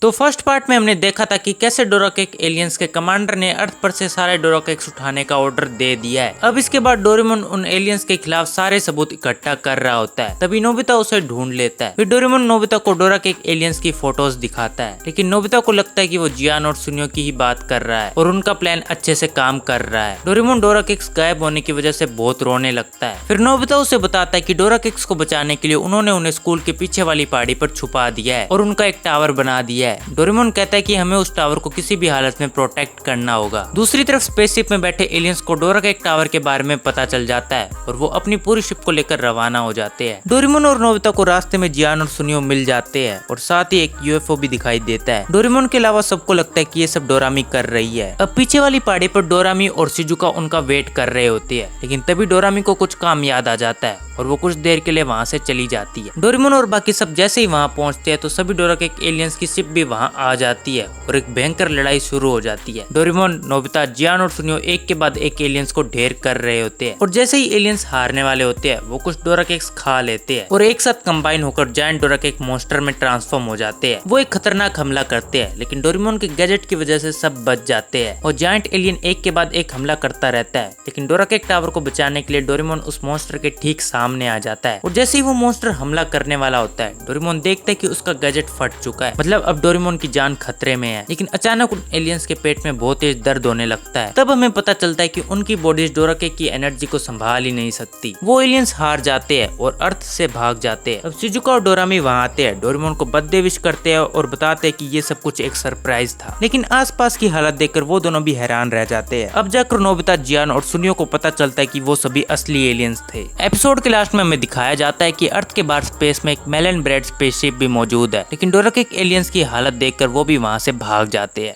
तो first part में हमने देखा था कि कैसे डोराकेक एलियंस के कमांडर ने अर्थ पर से सारे डोराकेक्स उठाने का ऑर्डर दे दिया है। अब इसके बाद डोरेमोन उन एलियंस के खिलाफ सारे सबूत इकट्ठा कर रहा होता है। तभी नोबिता उसे ढूंढ लेता है। फिर डोरेमोन नोबिता को डोराकेक एलियंस की फोटोज दिखाता है, लेकिन नोबिता को लगता है कि वो जियान और सुनियो की ही बात कर रहा है और उनका प्लान अच्छे से काम कर रहा है। डोरेमोन डोराकेक्स गायब होने की वजह से बहुत रोने लगता है। फिर नोबिता उसे बताता है कि डोराकेक्स को बचाने के लिए उन्होंने उन्हें स्कूल के पीछे वाली पहाड़ी पर छुपा दिया है और उनका एक टावर बना दिया है। डोरेमोन कहता है कि हमें उस टावर को किसी भी हालत में प्रोटेक्ट करना होगा। दूसरी तरफ स्पेसशिप में बैठे एलियंस को डोराकेक टावर के बारे में पता चल जाता है और वो अपनी पूरी शिप को लेकर रवाना हो जाते हैं। डोरेमोन और नोबिता को रास्ते में जियान और सुनियो मिल जाते हैं और साथ ही एक यूएफओ भी दिखाई देता है। डोरेमोन के अलावा सबको लगता है कि ये सब डोरामी कर रही है। अब पीछे वाली पहाड़ी पर डोरामी और शिजुका उनका वेट कर रहे होते हैं, लेकिन तभी डोरामी को कुछ काम याद आ जाता है और वो कुछ देर के लिए वहाँ से चली जाती है। डोरेमोन और बाकी सब जैसे ही वहाँ पहुँचते हैं तो सभी डोराकेक एलियंस की शिप भी वहाँ आ जाती है और एक भयंकर लड़ाई शुरू हो जाती है। डोरेमोन, नोबिता, जियान और सुनियो एक के बाद एक एलियंस को ढेर कर रहे होते हैं और जैसे ही एलियंस हारने वाले होते हैं वो कुछ डोराकेक्स खा लेते हैं और एक साथ कंबाइन होकर जायंट डोराकेक मॉन्स्टर में ट्रांसफॉर्म हो जाते हैं। वो एक खतरनाक हमला करते हैं, लेकिन डोरेमोन के गैजेट की वजह से सब बच जाते हैं और जायंट एलियन एक के बाद एक हमला करता रहता है। लेकिन डोराकेक टावर को बचाने के लिए डोरेमोन उस मॉन्स्टर के ठीक सामने आ जाता है और जैसे ही वो मॉन्स्टर हमला करने वाला होता है डोरेमोन देखता है कि उसका गैजेट फट चुका है, मतलब अब डोरेमोन की जान खतरे में है। लेकिन अचानक उन एलियंस के पेट में बहुत तेज दर्द होने लगता है। तब हमें पता चलता है कि उनकी बॉडीज डोराकेक की एनर्जी को संभाल ही नहीं सकती। वो एलियंस हार जाते हैं और अर्थ से भाग जाते हैं। अब शिजुका और डोरामी वहाँ आते हैं, डोरेमोन को बर्थडे विश करते हैं और बताते हैं कि ये सब कुछ एक सरप्राइज था। लेकिन आसपास की हालत देखकर वो दोनों भी हैरान रह जाते हैं। अब जाकर नोबिता, जियान और सुनियो को पता चलता है कि वो सभी असली एलियंस थे। एपिसोड के लास्ट में हमें दिखाया जाता है कि अर्थ के बाहर स्पेस में एक मेलन ब्रेड स्पेसशिप भी मौजूद है, लेकिन डोराकेक एलियंस की हालत देखकर वो भी वहाँ से भाग जाते हैं।